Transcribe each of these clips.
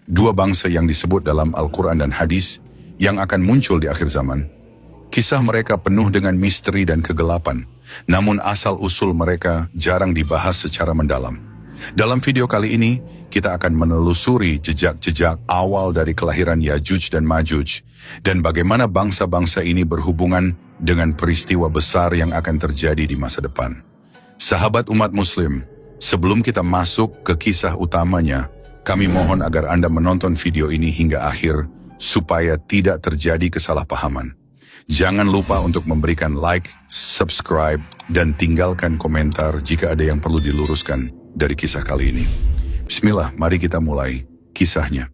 dua bangsa yang disebut dalam Al-Quran dan hadis yang akan muncul di akhir zaman. Kisah mereka penuh dengan misteri dan kegelapan, namun asal-usul mereka jarang dibahas secara mendalam. Dalam video kali ini, kita akan menelusuri jejak-jejak awal dari kelahiran Yajuj dan Majuj, dan bagaimana bangsa-bangsa ini berhubungan dengan peristiwa besar yang akan terjadi di masa depan. Sahabat umat muslim, sebelum kita masuk ke kisah utamanya, kami mohon agar Anda menonton video ini hingga akhir, supaya tidak terjadi kesalahpahaman. Jangan lupa untuk memberikan like, subscribe, dan tinggalkan komentar jika ada yang perlu diluruskan dari kisah kali ini. Bismillah, mari kita mulai kisahnya.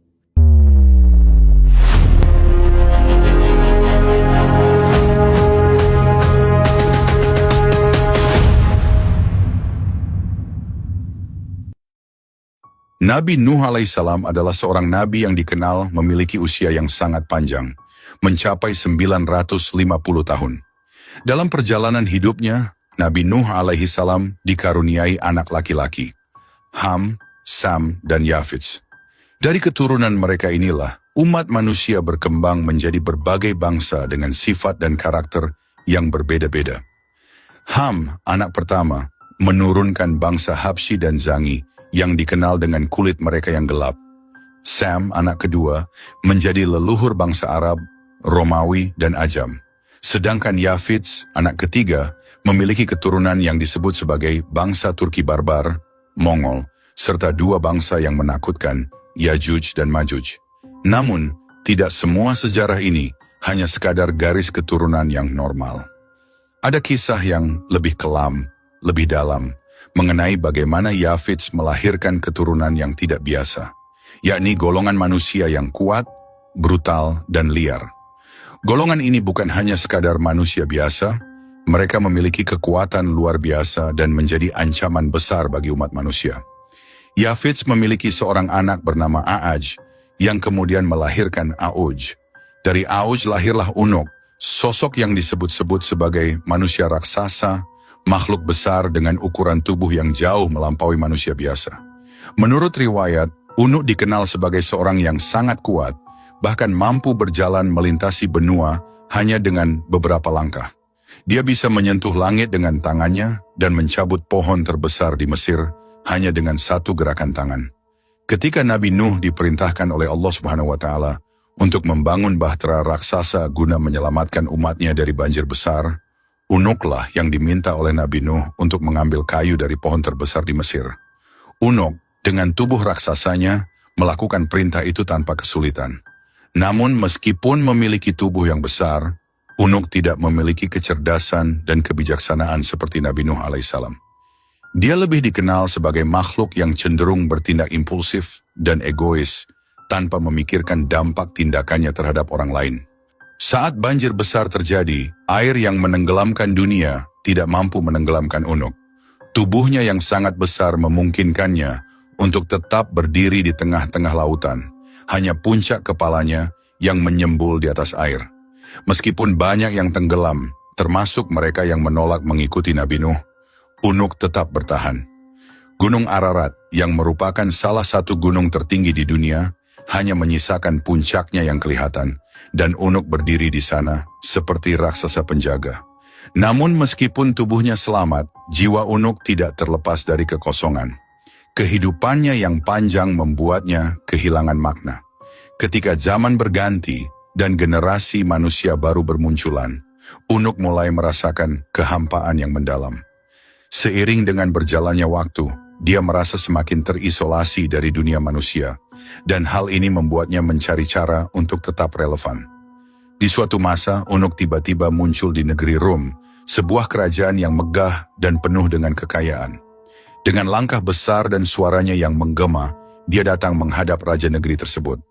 Nabi Nuh alaihissalam adalah seorang nabi yang dikenal memiliki usia yang sangat panjang, mencapai 950 tahun. Dalam perjalanan hidupnya, Nabi Nuh alaihissalam dikaruniai anak laki-laki, Ham, Sam, dan Yafits. Dari keturunan mereka inilah, umat manusia berkembang menjadi berbagai bangsa dengan sifat dan karakter yang berbeda-beda. Ham, anak pertama, menurunkan bangsa Habsyi dan Zangi, yang dikenal dengan kulit mereka yang gelap. Sam, anak kedua, menjadi leluhur bangsa Arab, Romawi, dan Ajam. Sedangkan Yafits, anak ketiga, memiliki keturunan yang disebut sebagai bangsa Turki Barbar, Mongol, serta dua bangsa yang menakutkan, Yajuj dan Majuj. Namun, tidak semua sejarah ini hanya sekadar garis keturunan yang normal. Ada kisah yang lebih kelam, lebih dalam, mengenai bagaimana Yafits melahirkan keturunan yang tidak biasa, yakni golongan manusia yang kuat, brutal, dan liar. Golongan ini bukan hanya sekadar manusia biasa, mereka memiliki kekuatan luar biasa dan menjadi ancaman besar bagi umat manusia. Yafits memiliki seorang anak bernama A'aj, yang kemudian melahirkan A'uj. Dari A'uj lahirlah Unuk, sosok yang disebut-sebut sebagai manusia raksasa, makhluk besar dengan ukuran tubuh yang jauh melampaui manusia biasa. Menurut riwayat, Unuk dikenal sebagai seorang yang sangat kuat, bahkan mampu berjalan melintasi benua hanya dengan beberapa langkah. Dia bisa menyentuh langit dengan tangannya dan mencabut pohon terbesar di Mesir hanya dengan satu gerakan tangan. Ketika Nabi Nuh diperintahkan oleh Allah Subhanahu wa Ta'ala untuk membangun bahtera raksasa guna menyelamatkan umatnya dari banjir besar, Unuklah yang diminta oleh Nabi Nuh untuk mengambil kayu dari pohon terbesar di Mesir. Unuk dengan tubuh raksasanya melakukan perintah itu tanpa kesulitan. Namun meskipun memiliki tubuh yang besar, Unuk tidak memiliki kecerdasan dan kebijaksanaan seperti Nabi Nuh alaihissalam. Dia lebih dikenal sebagai makhluk yang cenderung bertindak impulsif dan egois tanpa memikirkan dampak tindakannya terhadap orang lain. Saat banjir besar terjadi, air yang menenggelamkan dunia tidak mampu menenggelamkan Unuk. Tubuhnya yang sangat besar memungkinkannya untuk tetap berdiri di tengah-tengah lautan. Hanya puncak kepalanya yang menyembul di atas air. Meskipun banyak yang tenggelam, termasuk mereka yang menolak mengikuti Nabi Nuh, Unuk tetap bertahan. Gunung Ararat, yang merupakan salah satu gunung tertinggi di dunia, hanya menyisakan puncaknya yang kelihatan, dan Unuk berdiri di sana seperti raksasa penjaga. Namun meskipun tubuhnya selamat, jiwa Unuk tidak terlepas dari kekosongan. Kehidupannya yang panjang membuatnya kehilangan makna. Ketika zaman berganti dan generasi manusia baru bermunculan, Unuk mulai merasakan kehampaan yang mendalam. Seiring dengan berjalannya waktu, dia merasa semakin terisolasi dari dunia manusia, dan hal ini membuatnya mencari cara untuk tetap relevan. Di suatu masa, Unuk tiba-tiba muncul di negeri Rum, sebuah kerajaan yang megah dan penuh dengan kekayaan. Dengan langkah besar dan suaranya yang menggema, dia datang menghadap raja negeri tersebut.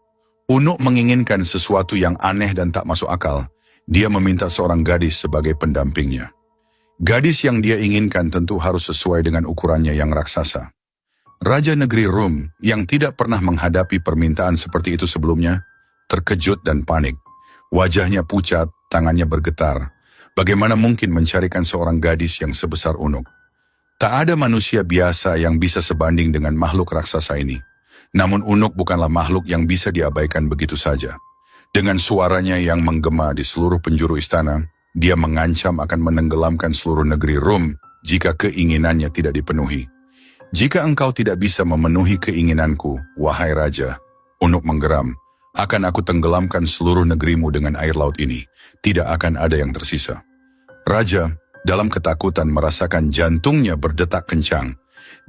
Unuk menginginkan sesuatu yang aneh dan tak masuk akal. Dia meminta seorang gadis sebagai pendampingnya. Gadis yang dia inginkan tentu harus sesuai dengan ukurannya yang raksasa. Raja negeri Rum yang tidak pernah menghadapi permintaan seperti itu sebelumnya, terkejut dan panik. Wajahnya pucat, tangannya bergetar. Bagaimana mungkin mencarikan seorang gadis yang sebesar Unuk? Tak ada manusia biasa yang bisa sebanding dengan makhluk raksasa ini. Namun Unuk bukanlah makhluk yang bisa diabaikan begitu saja. Dengan suaranya yang menggema di seluruh penjuru istana, dia mengancam akan menenggelamkan seluruh negeri Rum jika keinginannya tidak dipenuhi. Jika engkau tidak bisa memenuhi keinginanku, wahai raja, Unuk menggeram, akan aku tenggelamkan seluruh negerimu dengan air laut ini. Tidak akan ada yang tersisa. Raja, dalam ketakutan merasakan jantungnya berdetak kencang.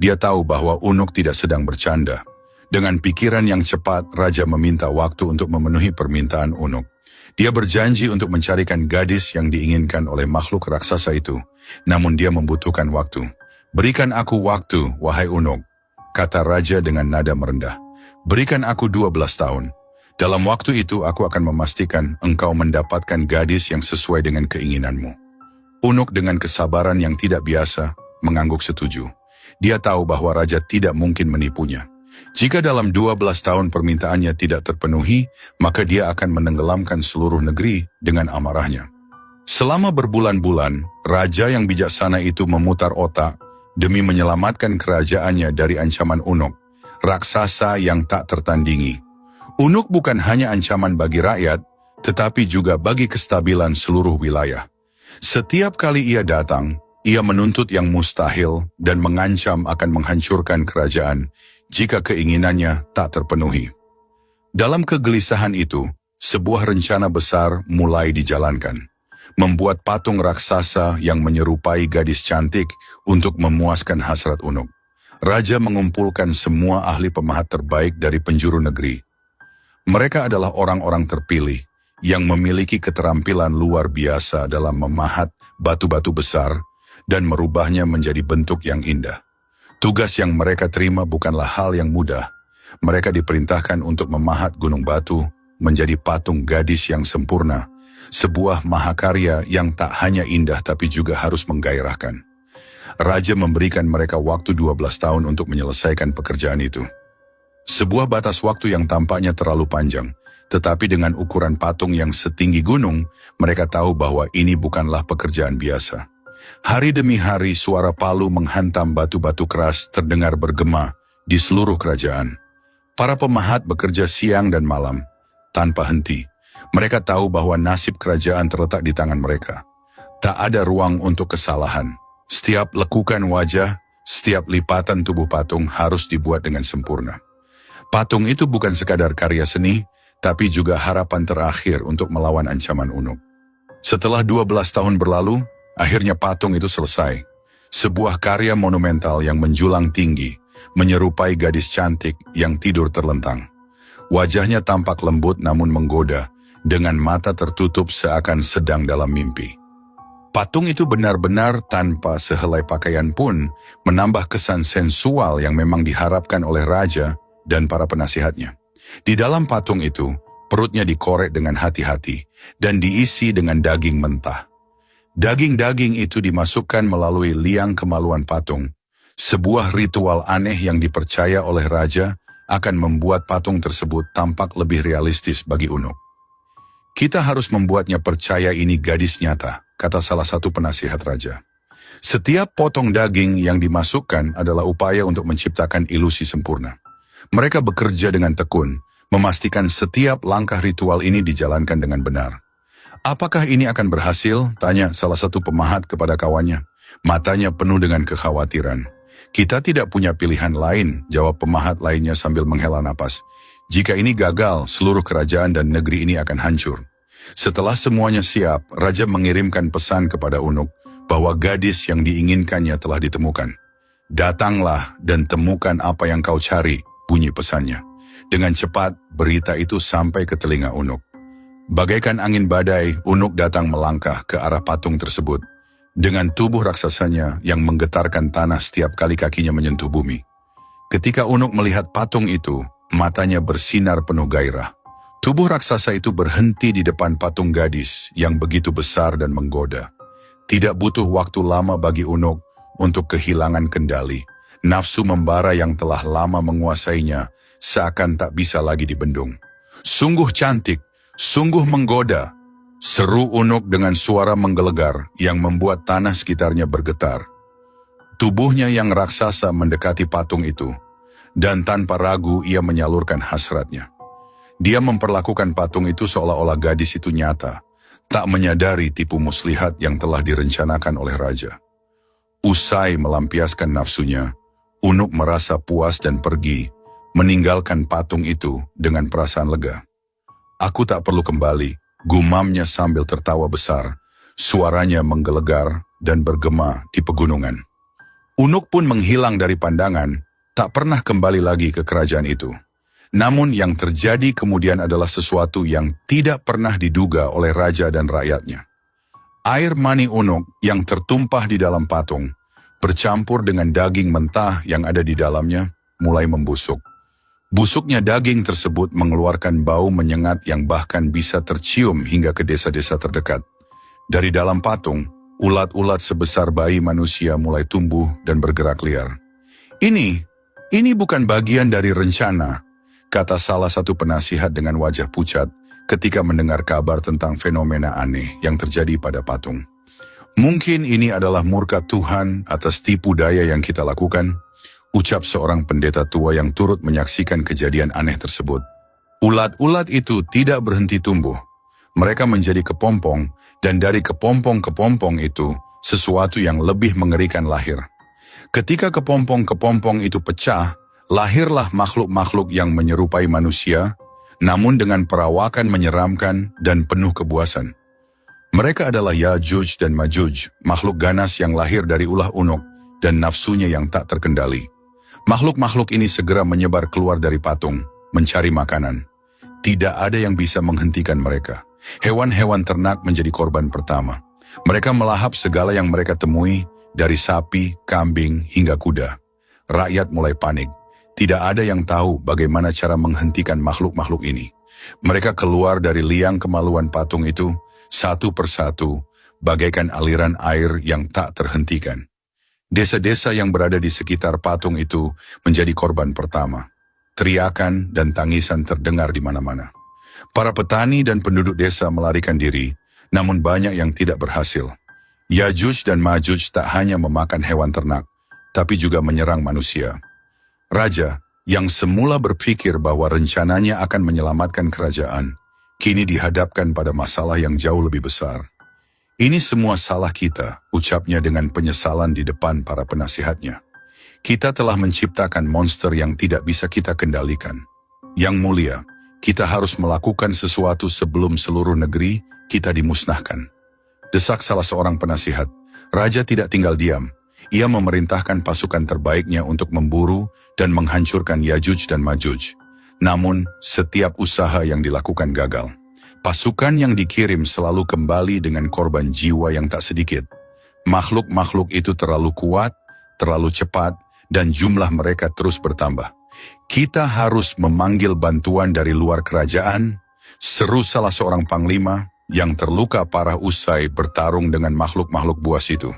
Dia tahu bahwa Unuk tidak sedang bercanda. Dengan pikiran yang cepat, Raja meminta waktu untuk memenuhi permintaan Unuk. Dia berjanji untuk mencarikan gadis yang diinginkan oleh makhluk raksasa itu. Namun dia membutuhkan waktu. Berikan aku waktu, wahai Unuk, kata Raja dengan nada merendah. Berikan aku 12 tahun. Dalam waktu itu aku akan memastikan engkau mendapatkan gadis yang sesuai dengan keinginanmu. Unuk dengan kesabaran yang tidak biasa mengangguk setuju. Dia tahu bahwa Raja tidak mungkin menipunya. Jika dalam 12 tahun permintaannya tidak terpenuhi, maka dia akan menenggelamkan seluruh negeri dengan amarahnya. Selama berbulan-bulan, Raja yang bijaksana itu memutar otak demi menyelamatkan kerajaannya dari ancaman Unuk, raksasa yang tak tertandingi. Unuk bukan hanya ancaman bagi rakyat, tetapi juga bagi kestabilan seluruh wilayah. Setiap kali ia datang, ia menuntut yang mustahil dan mengancam akan menghancurkan kerajaan jika keinginannya tak terpenuhi. Dalam kegelisahan itu, sebuah rencana besar mulai dijalankan. Membuat patung raksasa yang menyerupai gadis cantik untuk memuaskan hasrat Unuk. Raja mengumpulkan semua ahli pemahat terbaik dari penjuru negeri. Mereka adalah orang-orang terpilih yang memiliki keterampilan luar biasa dalam memahat batu-batu besar dan merubahnya menjadi bentuk yang indah. Tugas yang mereka terima bukanlah hal yang mudah. Mereka diperintahkan untuk memahat gunung batu menjadi patung gadis yang sempurna, sebuah mahakarya yang tak hanya indah tapi juga harus menggairahkan. Raja memberikan mereka waktu 12 tahun untuk menyelesaikan pekerjaan itu. Sebuah batas waktu yang tampaknya terlalu panjang, tetapi dengan ukuran patung yang setinggi gunung, mereka tahu bahwa ini bukanlah pekerjaan biasa. Hari demi hari suara palu menghantam batu-batu keras terdengar bergema di seluruh kerajaan. Para pemahat bekerja siang dan malam, tanpa henti. Mereka tahu bahwa nasib kerajaan terletak di tangan mereka. Tak ada ruang untuk kesalahan. Setiap lekukan wajah, setiap lipatan tubuh patung harus dibuat dengan sempurna. Patung itu bukan sekadar karya seni, tapi juga harapan terakhir untuk melawan ancaman Unuk. Setelah 12 tahun berlalu, akhirnya patung itu selesai. Sebuah karya monumental yang menjulang tinggi, menyerupai gadis cantik yang tidur terlentang. Wajahnya tampak lembut namun menggoda, dengan mata tertutup seakan sedang dalam mimpi. Patung itu benar-benar tanpa sehelai pakaian pun menambah kesan sensual yang memang diharapkan oleh Raja dan para penasihatnya. Di dalam patung itu, perutnya dikorek dengan hati-hati dan diisi dengan daging mentah. Daging-daging itu dimasukkan melalui liang kemaluan patung. Sebuah ritual aneh yang dipercaya oleh Raja akan membuat patung tersebut tampak lebih realistis bagi Unuk. Kita harus membuatnya percaya ini gadis nyata, kata salah satu penasihat Raja. Setiap potong daging yang dimasukkan adalah upaya untuk menciptakan ilusi sempurna. Mereka bekerja dengan tekun, memastikan setiap langkah ritual ini dijalankan dengan benar. Apakah ini akan berhasil? Tanya salah satu pemahat kepada kawannya. Matanya penuh dengan kekhawatiran. Kita tidak punya pilihan lain, jawab pemahat lainnya sambil menghela napas. Jika ini gagal, seluruh kerajaan dan negeri ini akan hancur. Setelah semuanya siap, Raja mengirimkan pesan kepada Unuk bahwa gadis yang diinginkannya telah ditemukan. Datanglah dan temukan apa yang kau cari, bunyi pesannya. Dengan cepat, berita itu sampai ke telinga Unuk. Bagaikan angin badai, Unuk datang melangkah ke arah patung tersebut. Dengan tubuh raksasanya yang menggetarkan tanah setiap kali kakinya menyentuh bumi. Ketika Unuk melihat patung itu, matanya bersinar penuh gairah. Tubuh raksasa itu berhenti di depan patung gadis yang begitu besar dan menggoda. Tidak butuh waktu lama bagi Unuk untuk kehilangan kendali. Nafsu membara yang telah lama menguasainya seakan tak bisa lagi dibendung. Sungguh cantik, sungguh menggoda, seru Unuk dengan suara menggelegar yang membuat tanah sekitarnya bergetar. Tubuhnya yang raksasa mendekati patung itu. Dan tanpa ragu ia menyalurkan hasratnya. Dia memperlakukan patung itu seolah-olah gadis itu nyata, tak menyadari tipu muslihat yang telah direncanakan oleh raja. Usai melampiaskan nafsunya, Unuk merasa puas dan pergi, meninggalkan patung itu dengan perasaan lega. Aku tak perlu kembali, gumamnya sambil tertawa besar. Suaranya menggelegar dan bergema di pegunungan. Unuk pun menghilang dari pandangan, tak pernah kembali lagi ke kerajaan itu. Namun yang terjadi kemudian adalah sesuatu yang tidak pernah diduga oleh raja dan rakyatnya. Air mani Unuk yang tertumpah di dalam patung, bercampur dengan daging mentah yang ada di dalamnya, mulai membusuk. Busuknya daging tersebut mengeluarkan bau menyengat yang bahkan bisa tercium hingga ke desa-desa terdekat. Dari dalam patung, ulat-ulat sebesar bayi manusia mulai tumbuh dan bergerak liar. Ini bukan bagian dari rencana, kata salah satu penasihat dengan wajah pucat ketika mendengar kabar tentang fenomena aneh yang terjadi pada patung. Mungkin ini adalah murka Tuhan atas tipu daya yang kita lakukan, ucap seorang pendeta tua yang turut menyaksikan kejadian aneh tersebut. Ulat-ulat itu tidak berhenti tumbuh. Mereka menjadi kepompong, dan dari kepompong-kepompong itu, sesuatu yang lebih mengerikan lahir. Ketika kepompong-kepompong itu pecah, lahirlah makhluk-makhluk yang menyerupai manusia, namun dengan perawakan menyeramkan dan penuh kebuasan. Mereka adalah Yajuj dan Majuj, makhluk ganas yang lahir dari ulah Unuk dan nafsunya yang tak terkendali. Makhluk-makhluk ini segera menyebar keluar dari patung, mencari makanan. Tidak ada yang bisa menghentikan mereka. Hewan-hewan ternak menjadi korban pertama. Mereka melahap segala yang mereka temui, dari sapi, kambing, hingga kuda. Rakyat mulai panik. Tidak ada yang tahu bagaimana cara menghentikan makhluk-makhluk ini. Mereka keluar dari liang kemaluan patung itu, satu persatu, bagaikan aliran air yang tak terhentikan. Desa-desa yang berada di sekitar patung itu menjadi korban pertama. Teriakan dan tangisan terdengar di mana-mana. Para petani dan penduduk desa melarikan diri, namun banyak yang tidak berhasil. Yajuj dan Majuj tak hanya memakan hewan ternak, tapi juga menyerang manusia. Raja, yang semula berpikir bahwa rencananya akan menyelamatkan kerajaan, kini dihadapkan pada masalah yang jauh lebih besar. Ini semua salah kita, ucapnya dengan penyesalan di depan para penasihatnya. Kita telah menciptakan monster yang tidak bisa kita kendalikan. Yang mulia, kita harus melakukan sesuatu sebelum seluruh negeri kita dimusnahkan. Desak salah seorang penasihat. Raja tidak tinggal diam. Ia memerintahkan pasukan terbaiknya untuk memburu dan menghancurkan Yajuj dan Majuj. Namun, setiap usaha yang dilakukan gagal. Pasukan yang dikirim selalu kembali dengan korban jiwa yang tak sedikit. Makhluk-makhluk itu terlalu kuat, terlalu cepat, dan jumlah mereka terus bertambah. Kita harus memanggil bantuan dari luar kerajaan, seru salah seorang panglima yang terluka parah usai bertarung dengan makhluk-makhluk buas itu.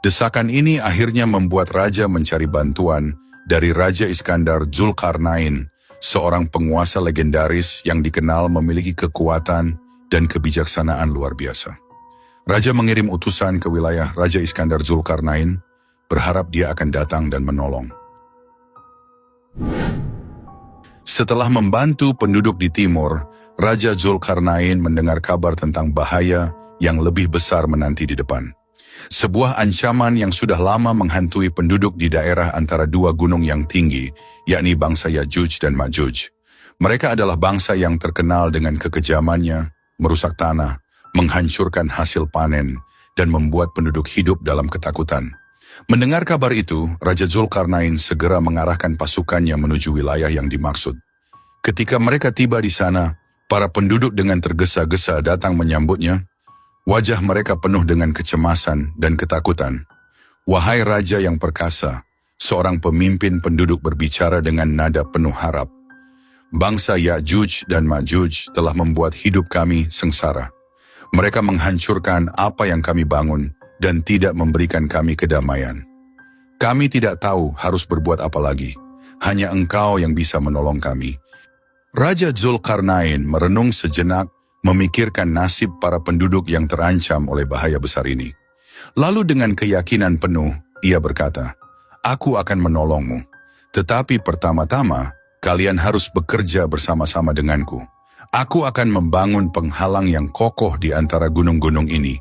Desakan ini akhirnya membuat raja mencari bantuan dari Raja Iskandar Zulkarnain, seorang penguasa legendaris yang dikenal memiliki kekuatan dan kebijaksanaan luar biasa. Raja mengirim utusan ke wilayah Raja Iskandar Zulkarnain, berharap dia akan datang dan menolong. Setelah membantu penduduk di timur, Raja Zulkarnain mendengar kabar tentang bahaya yang lebih besar menanti di depan. Sebuah ancaman yang sudah lama menghantui penduduk di daerah antara dua gunung yang tinggi, yakni bangsa Yajuj dan Majuj. Mereka adalah bangsa yang terkenal dengan kekejamannya, merusak tanah, menghancurkan hasil panen, dan membuat penduduk hidup dalam ketakutan. Mendengar kabar itu, Raja Zulkarnain segera mengarahkan pasukannya menuju wilayah yang dimaksud. Ketika mereka tiba di sana, para penduduk dengan tergesa-gesa datang menyambutnya. Wajah mereka penuh dengan kecemasan dan ketakutan. Wahai Raja yang perkasa, seorang pemimpin penduduk berbicara dengan nada penuh harap. Bangsa Yajuj dan Majuj telah membuat hidup kami sengsara. Mereka menghancurkan apa yang kami bangun dan tidak memberikan kami kedamaian. Kami tidak tahu harus berbuat apa lagi. Hanya Engkau yang bisa menolong kami. Raja Zulkarnain merenung sejenak, memikirkan nasib para penduduk yang terancam oleh bahaya besar ini. Lalu dengan keyakinan penuh, ia berkata, "Aku akan menolongmu. Tetapi pertama-tama, kalian harus bekerja bersama-sama denganku. Aku akan membangun penghalang yang kokoh di antara gunung-gunung ini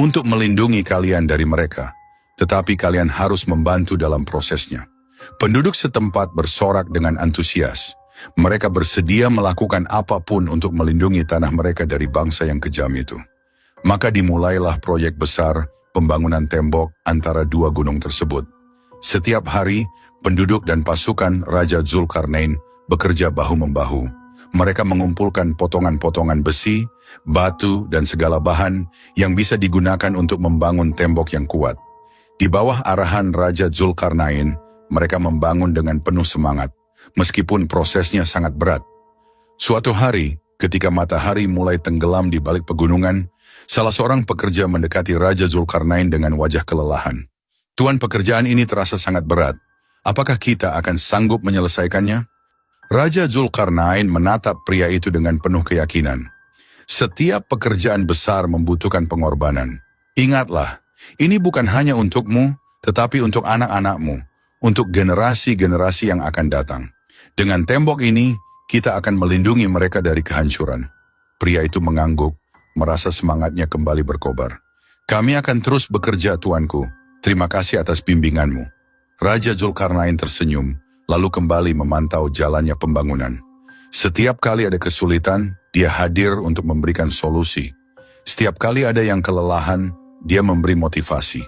untuk melindungi kalian dari mereka. Tetapi kalian harus membantu dalam prosesnya. Penduduk setempat bersorak dengan antusias. Mereka bersedia melakukan apapun untuk melindungi tanah mereka dari bangsa yang kejam itu. Maka dimulailah proyek besar pembangunan tembok antara dua gunung tersebut. Setiap hari, penduduk dan pasukan Raja Zulkarnain bekerja bahu-membahu. Mereka mengumpulkan potongan-potongan besi, batu, dan segala bahan yang bisa digunakan untuk membangun tembok yang kuat. Di bawah arahan Raja Zulkarnain, mereka membangun dengan penuh semangat, meskipun prosesnya sangat berat. Suatu hari, ketika matahari mulai tenggelam di balik pegunungan, salah seorang pekerja mendekati Raja Zulkarnain dengan wajah kelelahan. "Tuan, pekerjaan ini terasa sangat berat. Apakah kita akan sanggup menyelesaikannya?" Raja Zulkarnain menatap pria itu dengan penuh keyakinan. "Setiap pekerjaan besar membutuhkan pengorbanan. Ingatlah, ini bukan hanya untukmu, tetapi untuk anak-anakmu, untuk generasi-generasi yang akan datang. Dengan tembok ini, kita akan melindungi mereka dari kehancuran." Pria itu mengangguk, merasa semangatnya kembali berkobar. "Kami akan terus bekerja, tuanku. Terima kasih atas bimbinganmu." Raja Zulkarnain tersenyum, lalu kembali memantau jalannya pembangunan. Setiap kali ada kesulitan, dia hadir untuk memberikan solusi. Setiap kali ada yang kelelahan, dia memberi motivasi.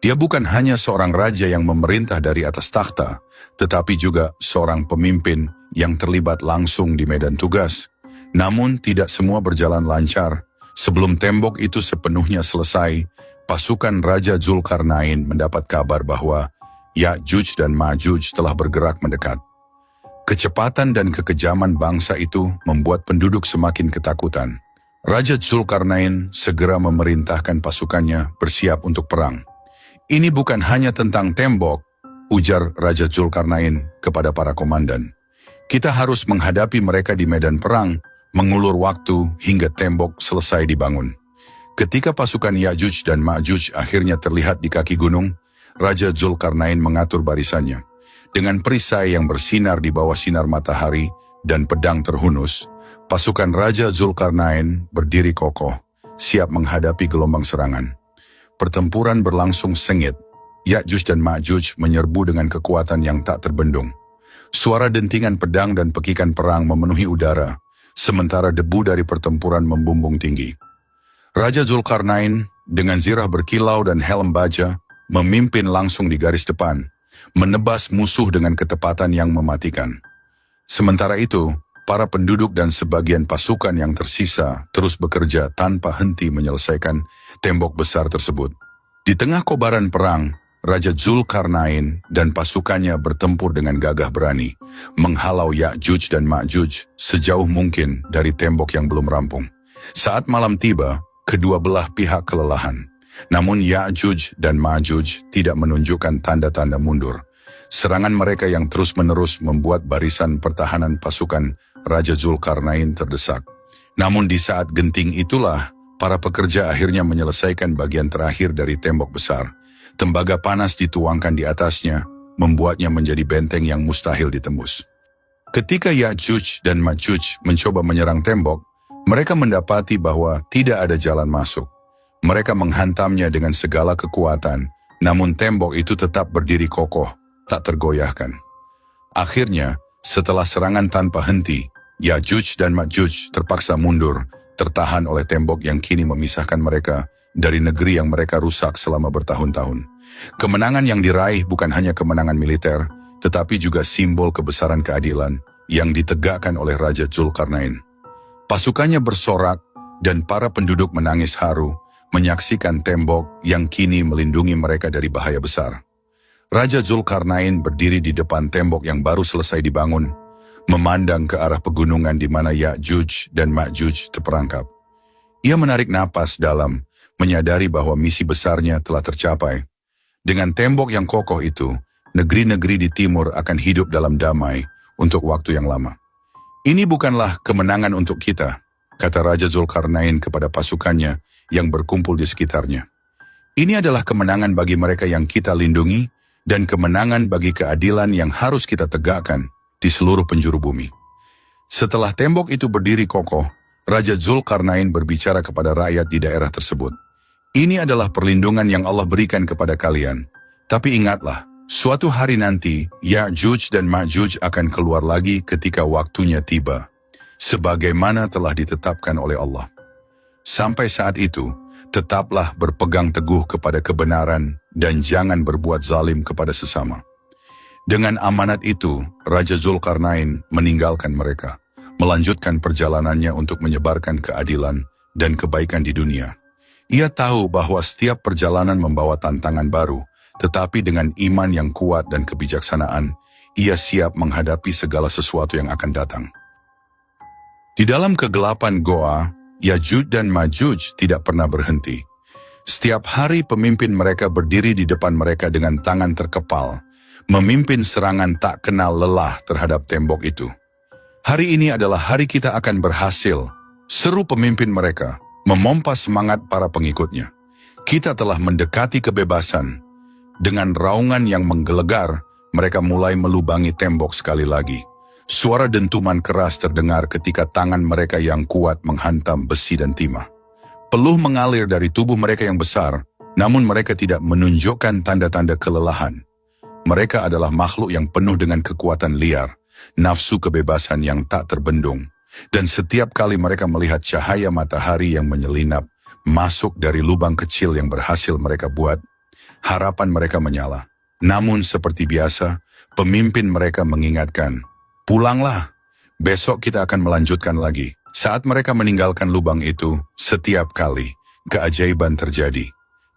Dia bukan hanya seorang raja yang memerintah dari atas takhta, tetapi juga seorang pemimpin yang terlibat langsung di medan tugas. Namun tidak semua berjalan lancar. Sebelum tembok itu sepenuhnya selesai, pasukan Raja Zulkarnain mendapat kabar bahwa Ya'juj dan Ma'juj telah bergerak mendekat. Kecepatan dan kekejaman bangsa itu membuat penduduk semakin ketakutan. Raja Zulkarnain segera memerintahkan pasukannya bersiap untuk perang. "Ini bukan hanya tentang tembok," ujar Raja Zulkarnain kepada para komandan. "Kita harus menghadapi mereka di medan perang, mengulur waktu hingga tembok selesai dibangun." Ketika pasukan Ya'juj dan Ma'juj akhirnya terlihat di kaki gunung, Raja Zulkarnain mengatur barisannya. Dengan perisai yang bersinar di bawah sinar matahari dan pedang terhunus, pasukan Raja Zulkarnain berdiri kokoh, siap menghadapi gelombang serangan. Pertempuran berlangsung sengit. Ya'juj dan Ma'juj menyerbu dengan kekuatan yang tak terbendung. Suara dentingan pedang dan pekikan perang memenuhi udara, sementara debu dari pertempuran membumbung tinggi. Raja Zulkarnain dengan zirah berkilau dan helm baja memimpin langsung di garis depan, menebas musuh dengan ketepatan yang mematikan. Sementara itu, para penduduk dan sebagian pasukan yang tersisa terus bekerja tanpa henti menyelesaikan tembok besar tersebut. Di tengah kobaran perang, Raja Zulkarnain dan pasukannya bertempur dengan gagah berani, menghalau Ya'juj dan Ma'juj sejauh mungkin dari tembok yang belum rampung. Saat malam tiba, kedua belah pihak kelelahan. Namun Ya'juj dan Ma'juj tidak menunjukkan tanda-tanda mundur. Serangan mereka yang terus-menerus membuat barisan pertahanan pasukan Raja Zulkarnain terdesak. Namun di saat genting itulah, para pekerja akhirnya menyelesaikan bagian terakhir dari tembok besar. Tembaga panas dituangkan di atasnya, membuatnya menjadi benteng yang mustahil ditembus. Ketika Ya'juj dan Ma'juj mencoba menyerang tembok, mereka mendapati bahwa tidak ada jalan masuk. Mereka menghantamnya dengan segala kekuatan, namun tembok itu tetap berdiri kokoh, tak tergoyahkan. Akhirnya, setelah serangan tanpa henti, Ya'juj dan Ma'juj terpaksa mundur, tertahan oleh tembok yang kini memisahkan mereka dari negeri yang mereka rusak selama bertahun-tahun. Kemenangan yang diraih bukan hanya kemenangan militer, tetapi juga simbol kebesaran keadilan yang ditegakkan oleh Raja Zulkarnain. Pasukannya bersorak dan para penduduk menangis haru, menyaksikan tembok yang kini melindungi mereka dari bahaya besar. Raja Zulkarnain berdiri di depan tembok yang baru selesai dibangun, memandang ke arah pegunungan di mana Ya'juj dan Ma'juj terperangkap. Ia menarik napas dalam, menyadari bahwa misi besarnya telah tercapai. Dengan tembok yang kokoh itu, negeri-negeri di timur akan hidup dalam damai untuk waktu yang lama. "Ini bukanlah kemenangan untuk kita," kata Raja Zulkarnain kepada pasukannya yang berkumpul di sekitarnya. "Ini adalah kemenangan bagi mereka yang kita lindungi dan kemenangan bagi keadilan yang harus kita tegakkan di seluruh penjuru bumi. Setelah tembok itu berdiri kokoh, Raja Zulkarnain berbicara kepada rakyat di daerah tersebut. Ini adalah perlindungan yang Allah berikan kepada kalian. Tapi ingatlah, suatu hari nanti, Ya'juj dan Ma'juj akan keluar lagi ketika waktunya tiba, sebagaimana telah ditetapkan oleh Allah. Sampai saat itu, tetaplah berpegang teguh kepada kebenaran dan jangan berbuat zalim kepada sesama. Dengan amanat itu, Raja Zulkarnain meninggalkan mereka, melanjutkan perjalanannya untuk menyebarkan keadilan dan kebaikan di dunia. Ia tahu bahwa setiap perjalanan membawa tantangan baru, tetapi dengan iman yang kuat dan kebijaksanaan, ia siap menghadapi segala sesuatu yang akan datang. Di dalam kegelapan goa, Ya'juj dan Ma'juj tidak pernah berhenti. Setiap hari pemimpin mereka berdiri di depan mereka dengan tangan terkepal, memimpin serangan tak kenal lelah terhadap tembok itu. Hari ini adalah hari kita akan berhasil, seru pemimpin mereka, memompa semangat para pengikutnya. Kita telah mendekati kebebasan. Dengan raungan yang menggelegar, mereka mulai melubangi tembok sekali lagi. Suara dentuman keras terdengar ketika tangan mereka yang kuat menghantam besi dan timah. Peluh mengalir dari tubuh mereka yang besar, namun mereka tidak menunjukkan tanda-tanda kelelahan. Mereka adalah makhluk yang penuh dengan kekuatan liar, nafsu kebebasan yang tak terbendung. Dan setiap kali mereka melihat cahaya matahari yang menyelinap masuk dari lubang kecil yang berhasil mereka buat, harapan mereka menyala. Namun seperti biasa, pemimpin mereka mengingatkan, "Pulanglah, besok kita akan melanjutkan lagi." Saat mereka meninggalkan lubang itu, setiap kali keajaiban terjadi.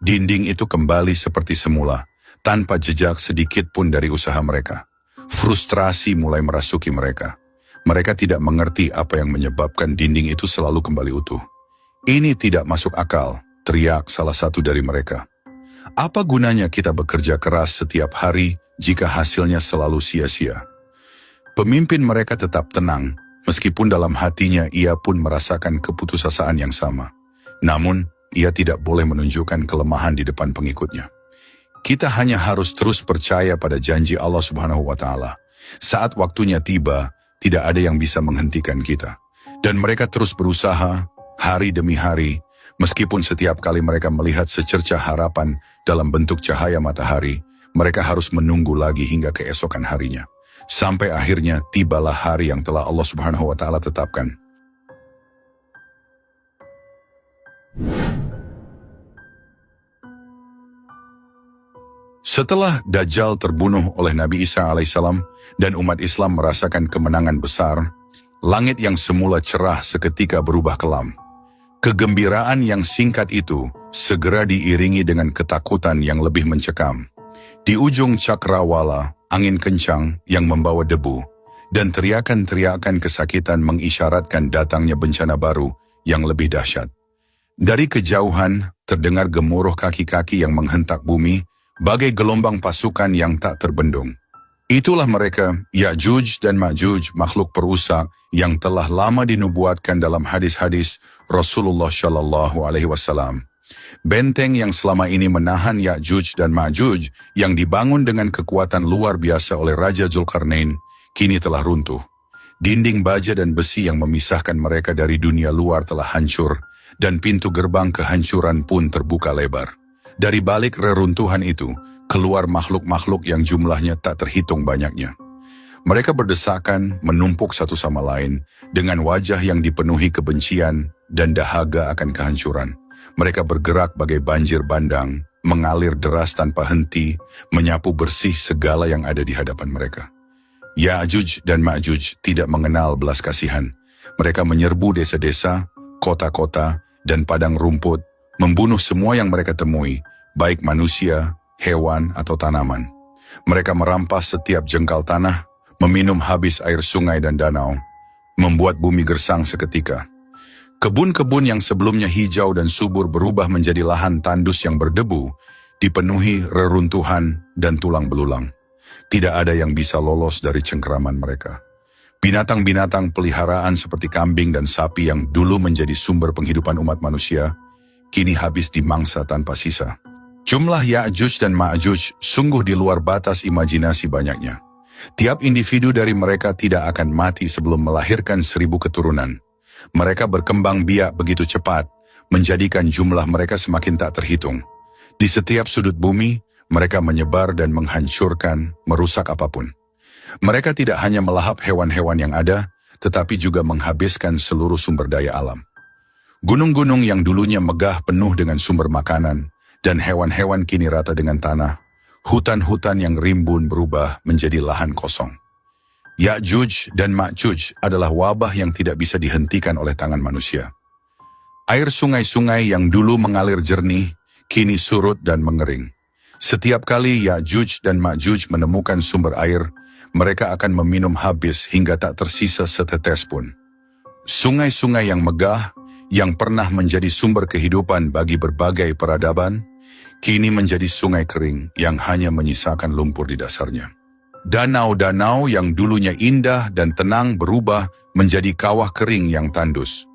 Dinding itu kembali seperti semula, tanpa jejak sedikit pun dari usaha mereka. Frustrasi mulai merasuki mereka. Mereka tidak mengerti apa yang menyebabkan dinding itu selalu kembali utuh. "Ini tidak masuk akal," teriak salah satu dari mereka. "Apa gunanya kita bekerja keras setiap hari jika hasilnya selalu sia-sia?" Pemimpin mereka tetap tenang, meskipun dalam hatinya ia pun merasakan keputusasaan yang sama. Namun, ia tidak boleh menunjukkan kelemahan di depan pengikutnya. Kita hanya harus terus percaya pada janji Allah Subhanahu wa Ta'ala. Saat waktunya tiba, tidak ada yang bisa menghentikan kita. Dan mereka terus berusaha, hari demi hari, meskipun setiap kali mereka melihat secercah harapan dalam bentuk cahaya matahari, mereka harus menunggu lagi hingga keesokan harinya. Sampai akhirnya tibalah hari yang telah Allah Subhanahu wa Ta'ala tetapkan. Setelah Dajjal terbunuh oleh Nabi Isa alaihissalam dan umat Islam merasakan kemenangan besar, langit yang semula cerah seketika berubah kelam. Kegembiraan yang singkat itu segera diiringi dengan ketakutan yang lebih mencekam. Di ujung cakrawala, angin kencang yang membawa debu, dan teriakan-teriakan kesakitan mengisyaratkan datangnya bencana baru yang lebih dahsyat. Dari kejauhan, terdengar gemuruh kaki-kaki yang menghentak bumi, bagai gelombang pasukan yang tak terbendung. Itulah mereka, Ya'juj dan Ma'juj, makhluk perusak yang telah lama dinubuatkan dalam hadis-hadis Rasulullah Shallallahu Alaihi Wasallam. Benteng yang selama ini menahan Ya'juj dan Ma'juj yang dibangun dengan kekuatan luar biasa oleh Raja Zulkarnain, kini telah runtuh. Dinding baja dan besi yang memisahkan mereka dari dunia luar telah hancur, dan pintu gerbang kehancuran pun terbuka lebar. Dari balik reruntuhan itu, keluar makhluk-makhluk yang jumlahnya tak terhitung banyaknya. Mereka berdesakan, menumpuk satu sama lain, dengan wajah yang dipenuhi kebencian dan dahaga akan kehancuran. Mereka bergerak bagai banjir bandang, mengalir deras tanpa henti, menyapu bersih segala yang ada di hadapan mereka. Ya'juj dan Ma'juj tidak mengenal belas kasihan. Mereka menyerbu desa-desa, kota-kota, dan padang rumput, membunuh semua yang mereka temui, baik manusia, hewan, atau tanaman. Mereka merampas setiap jengkal tanah, meminum habis air sungai dan danau, membuat bumi gersang seketika. Kebun-kebun yang sebelumnya hijau dan subur berubah menjadi lahan tandus yang berdebu, dipenuhi reruntuhan dan tulang belulang. Tidak ada yang bisa lolos dari cengkeraman mereka. Binatang-binatang peliharaan seperti kambing dan sapi yang dulu menjadi sumber penghidupan umat manusia, kini habis dimangsa tanpa sisa. Jumlah Ya'juj dan Ma'juj sungguh di luar batas imajinasi banyaknya. Tiap individu dari mereka tidak akan mati sebelum melahirkan 1000 keturunan. Mereka berkembang biak begitu cepat, menjadikan jumlah mereka semakin tak terhitung. Di setiap sudut bumi, mereka menyebar dan menghancurkan, merusak apapun. Mereka tidak hanya melahap hewan-hewan yang ada, tetapi juga menghabiskan seluruh sumber daya alam. Gunung-gunung yang dulunya megah penuh dengan sumber makanan, dan hewan-hewan kini rata dengan tanah. Hutan-hutan yang rimbun berubah menjadi lahan kosong. Ya'juj dan Ma'juj adalah wabah yang tidak bisa dihentikan oleh tangan manusia. Air sungai-sungai yang dulu mengalir jernih, kini surut dan mengering. Setiap kali Ya'juj dan Ma'juj menemukan sumber air, mereka akan meminum habis hingga tak tersisa setetes pun. Sungai-sungai yang megah, yang pernah menjadi sumber kehidupan bagi berbagai peradaban, kini menjadi sungai kering yang hanya menyisakan lumpur di dasarnya. Danau-danau yang dulunya indah dan tenang berubah menjadi kawah kering yang tandus.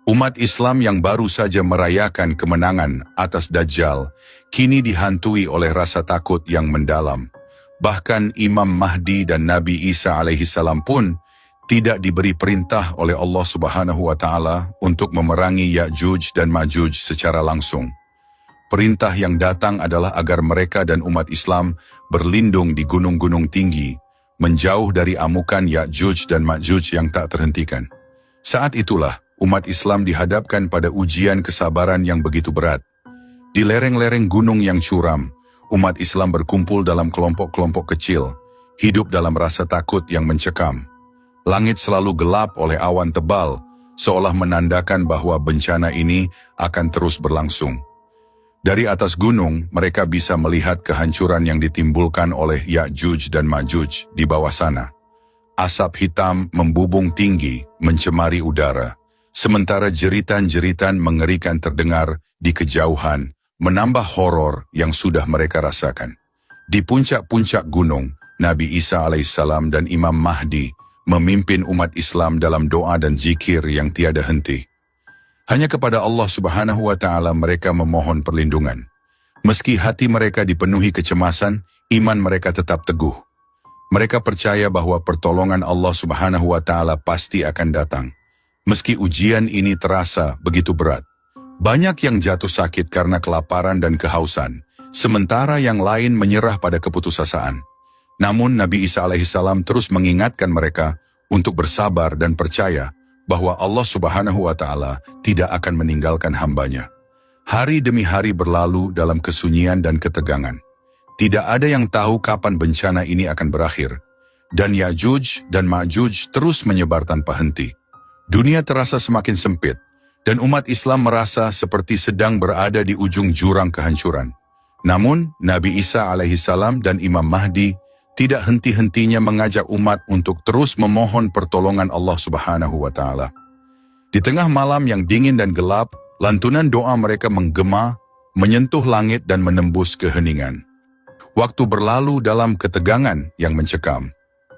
Umat Islam yang baru saja merayakan kemenangan atas Dajjal, kini dihantui oleh rasa takut yang mendalam. Bahkan Imam Mahdi dan Nabi Isa alaihissalam pun tidak diberi perintah oleh Allah Subhanahu wa Ta'ala untuk memerangi Ya'juj dan Ma'juj secara langsung. Perintah yang datang adalah agar mereka dan umat Islam berlindung di gunung-gunung tinggi, menjauh dari amukan Ya'juj dan Ma'juj yang tak terhentikan. Saat itulah, umat Islam dihadapkan pada ujian kesabaran yang begitu berat. Di lereng-lereng gunung yang curam, umat Islam berkumpul dalam kelompok-kelompok kecil, hidup dalam rasa takut yang mencekam. Langit selalu gelap oleh awan tebal, seolah menandakan bahwa bencana ini akan terus berlangsung. Dari atas gunung, mereka bisa melihat kehancuran yang ditimbulkan oleh Ya'juj dan Ma'juj di bawah sana. Asap hitam membubung tinggi, mencemari udara. Sementara jeritan-jeritan mengerikan terdengar di kejauhan, menambah horor yang sudah mereka rasakan. Di puncak-puncak gunung, Nabi Isa alaihissalam dan Imam Mahdi memimpin umat Islam dalam doa dan zikir yang tiada henti. Hanya kepada Allah Subhanahu wa Ta'ala mereka memohon perlindungan. Meski hati mereka dipenuhi kecemasan, iman mereka tetap teguh. Mereka percaya bahwa pertolongan Allah Subhanahu wa Ta'ala pasti akan datang. Meski ujian ini terasa begitu berat. Banyak yang jatuh sakit karena kelaparan dan kehausan, sementara yang lain menyerah pada keputusasaan. Namun Nabi Isa alaihissalam terus mengingatkan mereka untuk bersabar dan percaya bahwa Allah Subhanahu wa Ta'ala tidak akan meninggalkan hambanya. Hari demi hari berlalu dalam kesunyian dan ketegangan. Tidak ada yang tahu kapan bencana ini akan berakhir. Dan Ya'juj dan Ma'juj terus menyebar tanpa henti. Dunia terasa semakin sempit, dan umat Islam merasa seperti sedang berada di ujung jurang kehancuran. Namun, Nabi Isa alaihissalam dan Imam Mahdi tidak henti-hentinya mengajak umat untuk terus memohon pertolongan Allah Subhanahu wa Ta'ala. Di tengah malam yang dingin dan gelap, lantunan doa mereka menggema, menyentuh langit dan menembus keheningan. Waktu berlalu dalam ketegangan yang mencekam.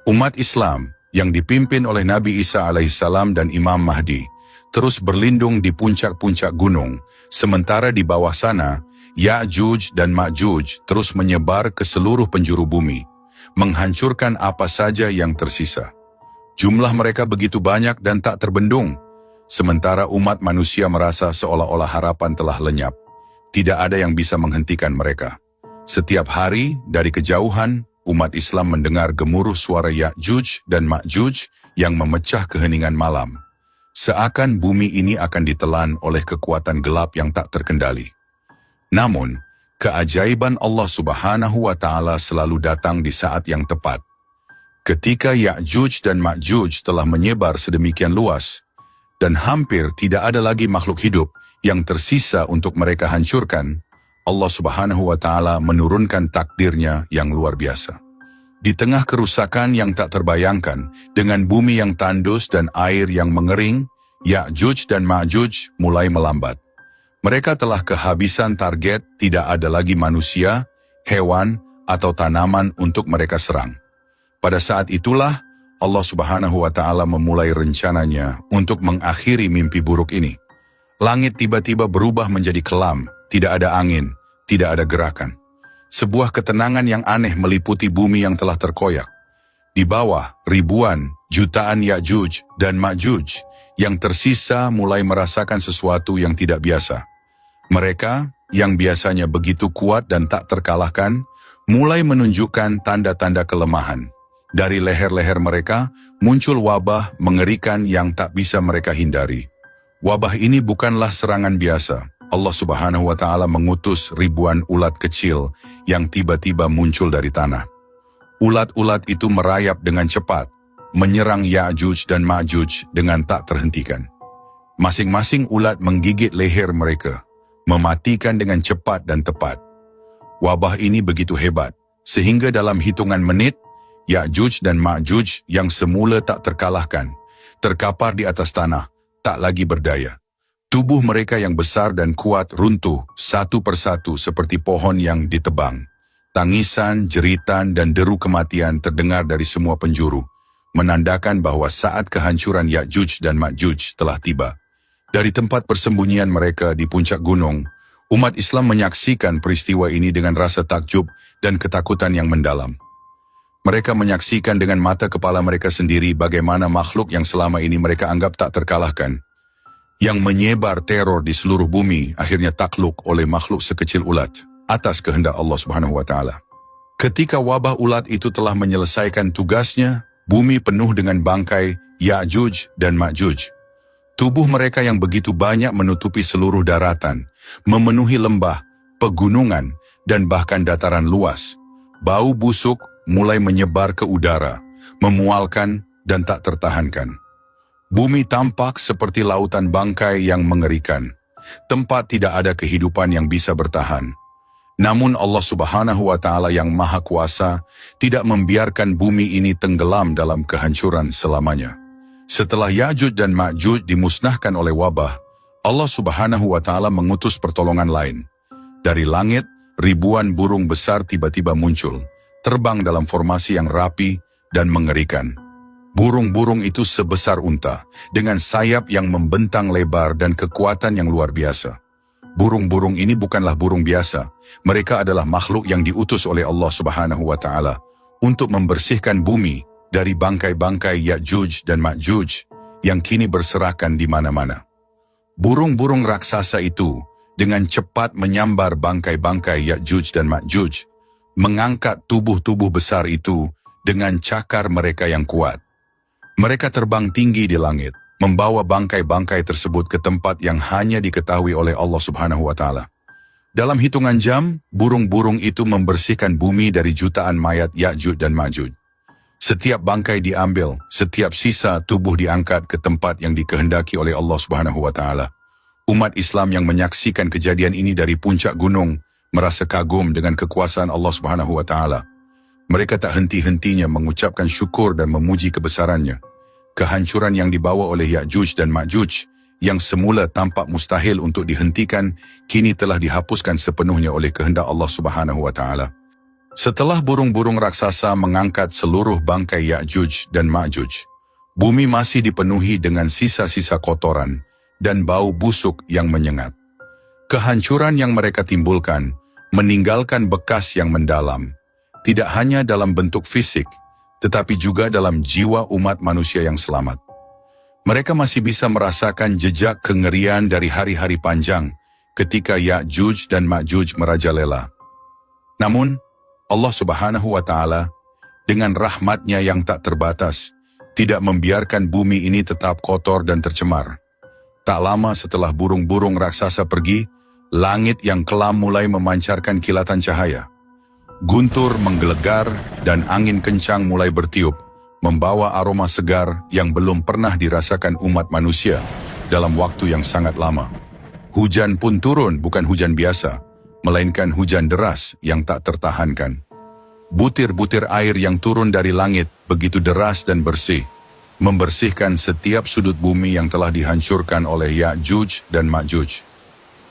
Umat Islam yang dipimpin oleh Nabi Isa alaihissalam dan Imam Mahdi terus berlindung di puncak-puncak gunung, sementara di bawah sana, Ya'juj dan Ma'juj terus menyebar ke seluruh penjuru bumi, menghancurkan apa saja yang tersisa. Jumlah mereka begitu banyak dan tak terbendung, sementara umat manusia merasa seolah-olah harapan telah lenyap. Tidak ada yang bisa menghentikan mereka. Setiap hari dari kejauhan, umat Islam mendengar gemuruh suara Ya'juj dan Ma'juj yang memecah keheningan malam. Seakan bumi ini akan ditelan oleh kekuatan gelap yang tak terkendali. Namun, keajaiban Allah Subhanahu wa Ta'ala selalu datang di saat yang tepat. Ketika Ya'juj dan Ma'juj telah menyebar sedemikian luas, dan hampir tidak ada lagi makhluk hidup yang tersisa untuk mereka hancurkan, Allah Subhanahu wa Ta'ala menurunkan takdirnya yang luar biasa. Di tengah kerusakan yang tak terbayangkan, dengan bumi yang tandus dan air yang mengering, Ya'juj dan Ma'juj mulai melambat. Mereka telah kehabisan target, tidak ada lagi manusia, hewan, atau tanaman untuk mereka serang. Pada saat itulah, Allah Subhanahu wa Ta'ala memulai rencananya untuk mengakhiri mimpi buruk ini. Langit tiba-tiba berubah menjadi kelam, tidak ada angin, tidak ada gerakan. Sebuah ketenangan yang aneh meliputi bumi yang telah terkoyak. Di bawah, ribuan, jutaan Ya'juj dan Ma'juj yang tersisa mulai merasakan sesuatu yang tidak biasa. Mereka, yang biasanya begitu kuat dan tak terkalahkan, mulai menunjukkan tanda-tanda kelemahan. Dari leher-leher mereka, muncul wabah mengerikan yang tak bisa mereka hindari. Wabah ini bukanlah serangan biasa. Allah Subhanahu wa Ta'ala mengutus ribuan ulat kecil yang tiba-tiba muncul dari tanah. Ulat-ulat itu merayap dengan cepat, menyerang Ya'juj dan Ma'juj dengan tak terhentikan. Masing-masing ulat menggigit leher mereka, mematikan dengan cepat dan tepat. Wabah ini begitu hebat, sehingga dalam hitungan menit, Ya'juj dan Ma'juj yang semula tak terkalahkan, terkapar di atas tanah, tak lagi berdaya. Tubuh mereka yang besar dan kuat runtuh satu persatu seperti pohon yang ditebang. Tangisan, jeritan, dan deru kematian terdengar dari semua penjuru, menandakan bahwa saat kehancuran Ya'juj dan Ma'juj telah tiba. Dari tempat persembunyian mereka di puncak gunung, umat Islam menyaksikan peristiwa ini dengan rasa takjub dan ketakutan yang mendalam. Mereka menyaksikan dengan mata kepala mereka sendiri bagaimana makhluk yang selama ini mereka anggap tak terkalahkan, yang menyebar teror di seluruh bumi, akhirnya takluk oleh makhluk sekecil ulat atas kehendak Allah Subhanahu wa Ta'ala. Ketika wabah ulat itu telah menyelesaikan tugasnya, bumi penuh dengan bangkai Ya'juj dan Ma'juj. Tubuh mereka yang begitu banyak menutupi seluruh daratan, memenuhi lembah, pegunungan, dan bahkan dataran luas. Bau busuk mulai menyebar ke udara, memualkan dan tak tertahankan. Bumi tampak seperti lautan bangkai yang mengerikan. Tempat tidak ada kehidupan yang bisa bertahan. Namun Allah Subhanahu wa Ta'ala yang Maha Kuasa tidak membiarkan bumi ini tenggelam dalam kehancuran selamanya. Setelah Ya'juj dan Ma'juj dimusnahkan oleh wabah, Allah Subhanahu wa Ta'ala mengutus pertolongan lain. Dari langit, ribuan burung besar tiba-tiba muncul, terbang dalam formasi yang rapi dan mengerikan. Burung-burung itu sebesar unta, dengan sayap yang membentang lebar dan kekuatan yang luar biasa. Burung-burung ini bukanlah burung biasa. Mereka adalah makhluk yang diutus oleh Allah Subhanahu wa Ta'ala untuk membersihkan bumi dari bangkai-bangkai Ya'juj dan Ma'juj yang kini berserakan di mana-mana. Burung-burung raksasa itu dengan cepat menyambar bangkai-bangkai Ya'juj dan Ma'juj, mengangkat tubuh-tubuh besar itu dengan cakar mereka yang kuat. Mereka terbang tinggi di langit, membawa bangkai-bangkai tersebut ke tempat yang hanya diketahui oleh Allah Subhanahu wa Ta'ala. Dalam hitungan jam, burung-burung itu membersihkan bumi dari jutaan mayat Ya'juj dan Ma'juj. Setiap bangkai diambil, setiap sisa tubuh diangkat ke tempat yang dikehendaki oleh Allah Subhanahu wa Ta'ala. Umat Islam yang menyaksikan kejadian ini dari puncak gunung merasa kagum dengan kekuasaan Allah Subhanahu wa Ta'ala. Mereka tak henti-hentinya mengucapkan syukur dan memuji kebesarannya. Kehancuran yang dibawa oleh Ya'juj dan Ma'juj yang semula tampak mustahil untuk dihentikan, kini telah dihapuskan sepenuhnya oleh kehendak Allah Subhanahu wa Ta'ala. Setelah burung-burung raksasa mengangkat seluruh bangkai Ya'juj dan Ma'juj, bumi masih dipenuhi dengan sisa-sisa kotoran dan bau busuk yang menyengat. Kehancuran yang mereka timbulkan meninggalkan bekas yang mendalam, tidak hanya dalam bentuk fisik, tetapi juga dalam jiwa umat manusia yang selamat. Mereka masih bisa merasakan jejak kengerian dari hari-hari panjang ketika Ya'juj dan Ma'juj merajalela. Namun, Allah Subhanahu wa Ta'ala dengan rahmatnya yang tak terbatas tidak membiarkan bumi ini tetap kotor dan tercemar. Tak lama setelah burung-burung raksasa pergi, langit yang kelam mulai memancarkan kilatan cahaya. Guntur menggelegar dan angin kencang mulai bertiup, membawa aroma segar yang belum pernah dirasakan umat manusia dalam waktu yang sangat lama. Hujan pun turun, bukan hujan biasa, melainkan hujan deras yang tak tertahankan. Butir-butir air yang turun dari langit begitu deras dan bersih, membersihkan setiap sudut bumi yang telah dihancurkan oleh Ya'juj dan Ma'juj.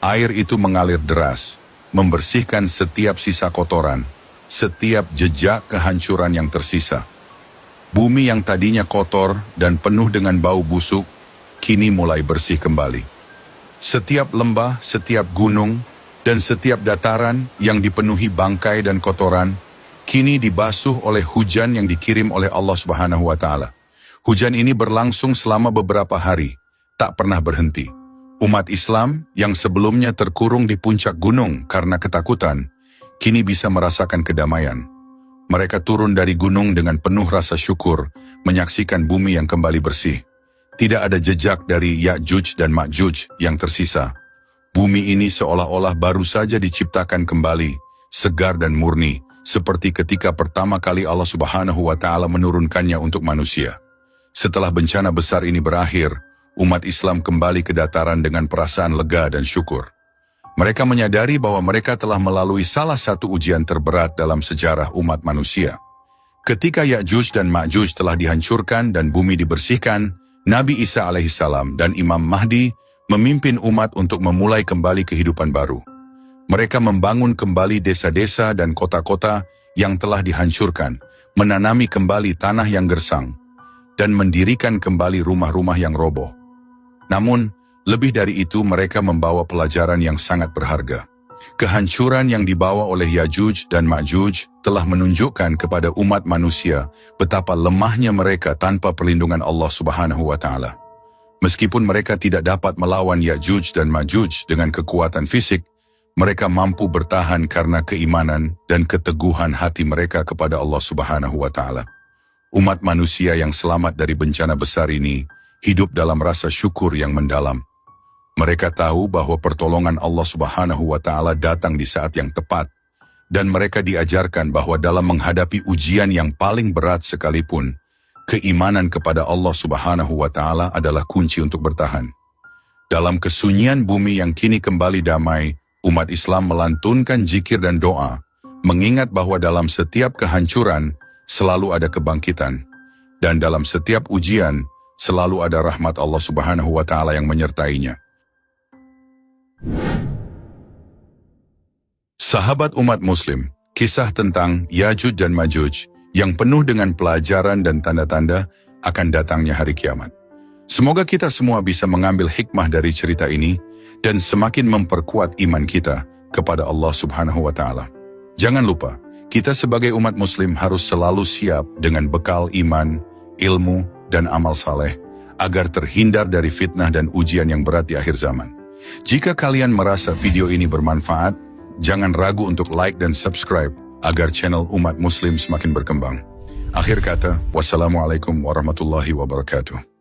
Air itu mengalir deras, membersihkan setiap sisa kotoran, setiap jejak kehancuran yang tersisa. Bumi yang tadinya kotor dan penuh dengan bau busuk, kini mulai bersih kembali. Setiap lembah, setiap gunung, Dan setiap dataran yang dipenuhi bangkai dan kotoran, kini dibasuh oleh hujan yang dikirim oleh Allah Subhanahu wa Ta'ala. Hujan ini berlangsung selama beberapa hari, tak pernah berhenti. Umat Islam yang sebelumnya terkurung di puncak gunung karena ketakutan, kini bisa merasakan kedamaian. Mereka turun dari gunung dengan penuh rasa syukur, menyaksikan bumi yang kembali bersih. Tidak ada jejak dari Ya'juj dan Ma'juj yang tersisa. Bumi ini seolah-olah baru saja diciptakan kembali, segar dan murni, seperti ketika pertama kali Allah Subhanahu wa Ta'ala menurunkannya untuk manusia. Setelah bencana besar ini berakhir, umat Islam kembali ke dataran dengan perasaan lega dan syukur. Mereka menyadari bahwa mereka telah melalui salah satu ujian terberat dalam sejarah umat manusia. Ketika Ya'juj dan Ma'juj telah dihancurkan dan bumi dibersihkan, Nabi Isa alaihissalam dan Imam Mahdi memimpin umat untuk memulai kembali kehidupan baru. Mereka membangun kembali desa-desa dan kota-kota yang telah dihancurkan, menanami kembali tanah yang gersang, dan mendirikan kembali rumah-rumah yang roboh. Namun, lebih dari itu mereka membawa pelajaran yang sangat berharga. Kehancuran yang dibawa oleh Ya'juj dan Ma'juj telah menunjukkan kepada umat manusia betapa lemahnya mereka tanpa perlindungan Allah Subhanahu wa Ta'ala. Meskipun mereka tidak dapat melawan Ya'juj dan Ma'juj dengan kekuatan fisik, mereka mampu bertahan karena keimanan dan keteguhan hati mereka kepada Allah Subhanahu wa Ta'ala. Umat manusia yang selamat dari bencana besar ini hidup dalam rasa syukur yang mendalam. Mereka tahu bahwa pertolongan Allah Subhanahu wa Ta'ala datang di saat yang tepat, dan mereka diajarkan bahwa dalam menghadapi ujian yang paling berat sekalipun, keimanan kepada Allah Subhanahu wa Ta'ala adalah kunci untuk bertahan. Dalam kesunyian bumi yang kini kembali damai, umat Islam melantunkan zikir dan doa, mengingat bahwa dalam setiap kehancuran selalu ada kebangkitan, dan dalam setiap ujian selalu ada rahmat Allah Subhanahu wa Ta'ala yang menyertainya. Sahabat umat muslim, kisah tentang Ya'juj dan Ma'juj yang penuh dengan pelajaran dan tanda-tanda akan datangnya hari kiamat. Semoga kita semua bisa mengambil hikmah dari cerita ini dan semakin memperkuat iman kita kepada Allah Subhanahu wa Ta'ala. Jangan lupa, kita sebagai umat muslim harus selalu siap dengan bekal iman, ilmu, dan amal saleh agar terhindar dari fitnah dan ujian yang berat di akhir zaman. Jika kalian merasa video ini bermanfaat, jangan ragu untuk like dan subscribe agar channel umat muslim semakin berkembang. Akhir kata, wassalamualaikum warahmatullahi wabarakatuh.